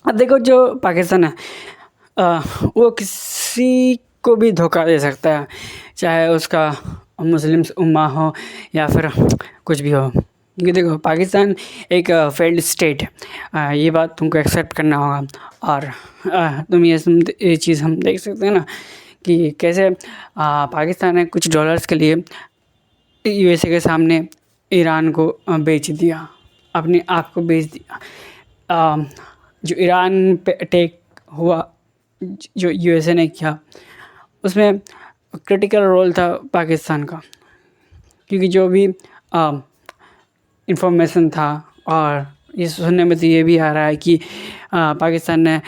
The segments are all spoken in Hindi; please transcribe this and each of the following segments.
अब देखो जो पाकिस्तान है वो किसी को भी धोखा दे सकता है, चाहे उसका मुस्लिम उम्मा हो या फिर कुछ भी हो, क्योंकि देखो पाकिस्तान एक फेल्ड स्टेट है। ये बात तुमको एक्सेप्ट करना होगा। और तुम ये चीज़ हम देख सकते हैं ना कि कैसे पाकिस्तान ने कुछ डॉलर्स के लिए यूएसए के सामने ईरान को बेच दिया, अपने आप को बेच दिया। जो ईरान पे अटैक हुआ जो यूएसए ने किया, उसमें क्रिटिकल रोल था पाकिस्तान का, क्योंकि जो भी इंफॉर्मेशन था, और ये सुनने में तो ये भी आ रहा है कि पाकिस्तान ने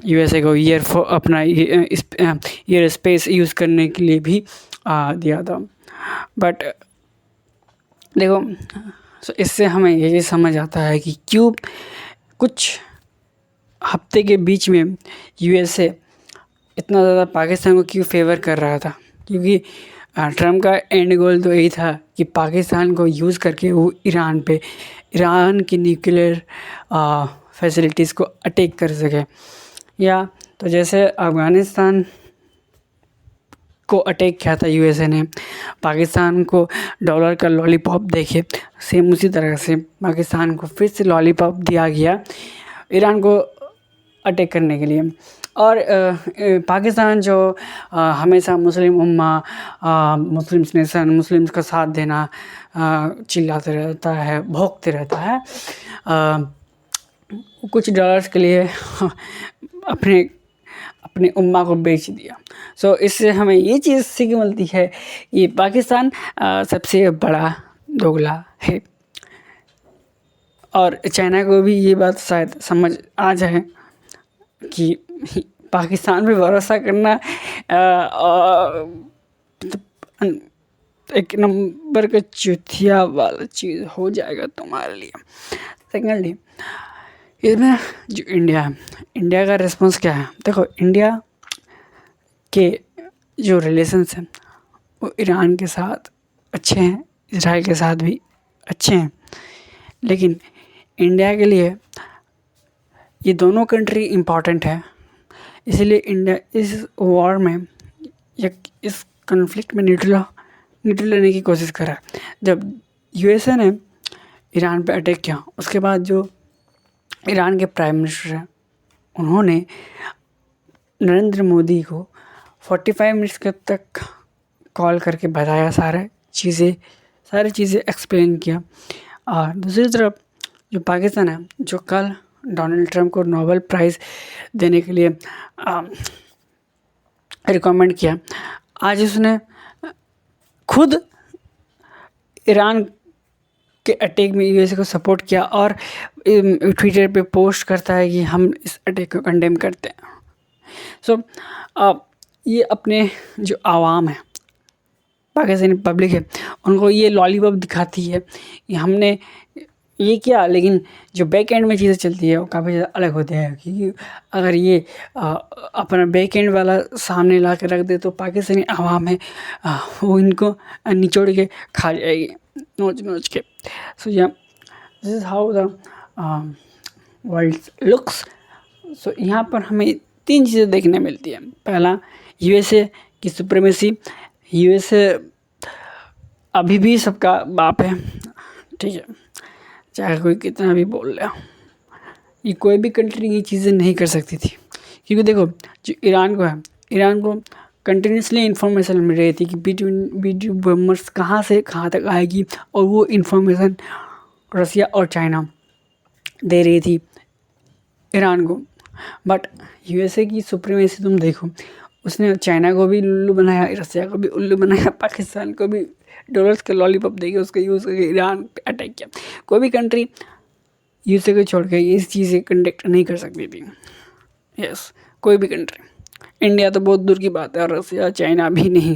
यूएसए को अपना एयर स्पेस यूज़ करने के लिए भी दिया था। बट देखो, इससे हमें ये समझ आता है कि क्यों कुछ हफ्ते के बीच में यूएसए इतना ज़्यादा पाकिस्तान को क्यों फेवर कर रहा था, क्योंकि ट्रम्प का एंड गोल तो यही था कि पाकिस्तान को यूज़ करके वो ईरान की न्यूक्लियर फैसिलिटीज़ को अटैक कर सके। या तो जैसे अफ़गानिस्तान को अटैक किया था यूएसए ने, पाकिस्तान को डॉलर का लॉलीपॉप देके, सेम उसी तरह से पाकिस्तान को फिर से लॉलीपॉप दिया गया ईरान को अटैक करने के लिए। और पाकिस्तान जो हमेशा मुस्लिम उम्मा, मुस्लिम्स नेशन, मुस्लिम्स का साथ देना चिल्लाते रहता है, भौंकते रहता है, कुछ डॉलर्स के लिए अपने अपने उम्मा को बेच दिया। सो इससे हमें ये चीज़ सीख मिलती है कि पाकिस्तान सबसे बड़ा दोगला है। और चाइना को भी ये बात शायद समझ आ जाए कि पाकिस्तान पे भरोसा करना एक नंबर का चुतिया वाला चीज़ हो जाएगा तुम्हारे लिए। सेकेंडली, इसमें जो इंडिया है, इंडिया का रिस्पॉन्स क्या है? देखो, इंडिया के जो रिलेशंस हैं वो ईरान के साथ अच्छे हैं, इसराइल के साथ भी अच्छे हैं, लेकिन इंडिया के लिए ये दोनों कंट्री इम्पॉर्टेंट है। इसलिए इंडिया इस वॉर में या इस कन्फ्लिक्ट में न्यूट्रल लेने की कोशिश कर रहा है। जब यूएसए ने ईरान पे अटैक किया, उसके बाद जो ईरान के प्राइम मिनिस्टर हैं, उन्होंने नरेंद्र मोदी को 45 मिनट्स के तक कॉल करके बताया, सारी चीज़ें एक्सप्लेन किया। और दूसरी तरफ जो पाकिस्तान है, जो कल डोनाल्ड ट्रंप को नोबेल प्राइज़ देने के लिए रिकमेंड किया, आज उसने खुद ईरान के अटैक में यूएसए को सपोर्ट किया और ट्विटर पे पोस्ट करता है कि हम इस अटैक को कंडेम करते हैं। सो ये अपने जो आवाम है, पाकिस्तानी पब्लिक है, उनको ये लॉलीपॉप दिखाती है कि हमने ये किया, लेकिन जो बैक एंड में चीज़ें चलती है वो काफ़ी ज़्यादा अलग होते हैं। क्योंकि अगर ये अपना बैक एंड वाला सामने ला के रख दे तो पाकिस्तानी आवाम है वो इनको निचोड़ के खा जाएगी, नोच के। So yeah this is how the world looks. So यहाँ पर हमें 3 चीज़ें देखने मिलती है। पहला, यूएसए की सुप्रीमेसी। यूएसए अभी भी सबका बाप है, ठीक है, चाहे कोई कितना भी बोल ले। ये कोई भी कंट्री ये चीज़ें नहीं कर सकती थी, क्योंकि देखो जो ईरान को है, ईरान को कंटिन्यूसली इन्फॉर्मेशन मिल रही थी कि बीटी बम्बर्स कहाँ से कहाँ तक आएगी, और वो इन्फॉर्मेशन रसिया और चाइना दे रही थी ईरान को। बट यूएसए की सुप्रीमेसी तुम देखो, उसने चाइना को भी उल्लू बनाया, रसिया को भी उल्लू बनाया, पाकिस्तान को भी डॉलर्स के लॉलीपॉप देके उसका यूज़ करके ईरान पे अटैक किया। कोई भी कंट्री यूएसए को छोड़ के इस चीज़ें कंडक्ट नहीं कर सकती थी। यस, कोई भी कंट्री, इंडिया तो बहुत दूर की बात है, और रसिया चाइना भी नहीं।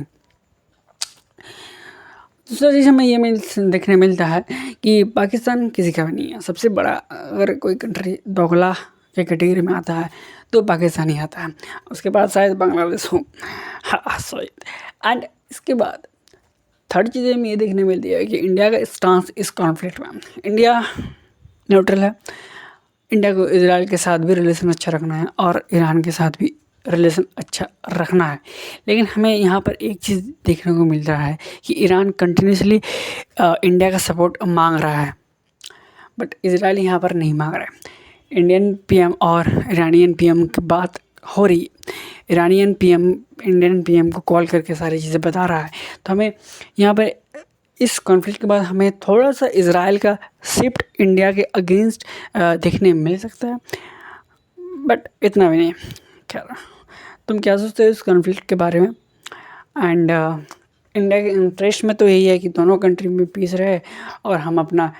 दूसरा चीज़ हमें ये देखने मिलता है कि पाकिस्तान किसी का भी नहीं है। सबसे बड़ा अगर कोई कंट्री दोगला के कैटेगरी में आता है तो पाकिस्तान ही आता है, उसके बाद शायद बांग्लादेश हो। हाँ सॉरी। एंड इसके बाद थर्ड चीज़ हमें ये देखने मिलती है कि इंडिया का स्टांस इस कॉन्फ्लिक्ट में, इंडिया न्यूट्रल है। इंडिया को इजराइल के साथ भी रिलेशन अच्छा रखना है और ईरान के साथ भी रिलेशन अच्छा रखना है। लेकिन हमें यहाँ पर एक चीज़ देखने को मिल रहा है कि ईरान कंटिन्यूसली इंडिया का सपोर्ट मांग रहा है, बट इजराइल यहाँ पर नहीं मांग रहा है। इंडियन पीएम और ईरानियन पीएम की बात हो रही, ईरानियन पीएम इंडियन पीएम को कॉल करके सारी चीज़ें बता रहा है। तो हमें यहाँ पर इस कॉन्फ्लिक्ट के बाद हमें थोड़ा सा इजराइल का शिफ्ट इंडिया के अगेंस्ट देखने मिल सकता है, बट इतना भी नहीं। क्या तुम क्या सोचते हो इस कॉन्फ्लिक्ट के बारे में? एंड इंडिया के इंटरेस्ट में तो यही है कि दोनों कंट्री में पीस रहे और हम अपना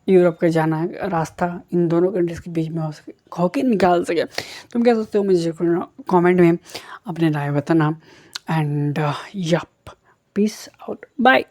यूरोप का जाना रास्ता इन दोनों कंट्रीज़ के बीच में हो सके, होके निकाल सके। तुम क्या सोचते हो मुझे कमेंट में अपने राय बताना। And yup, peace out, bye.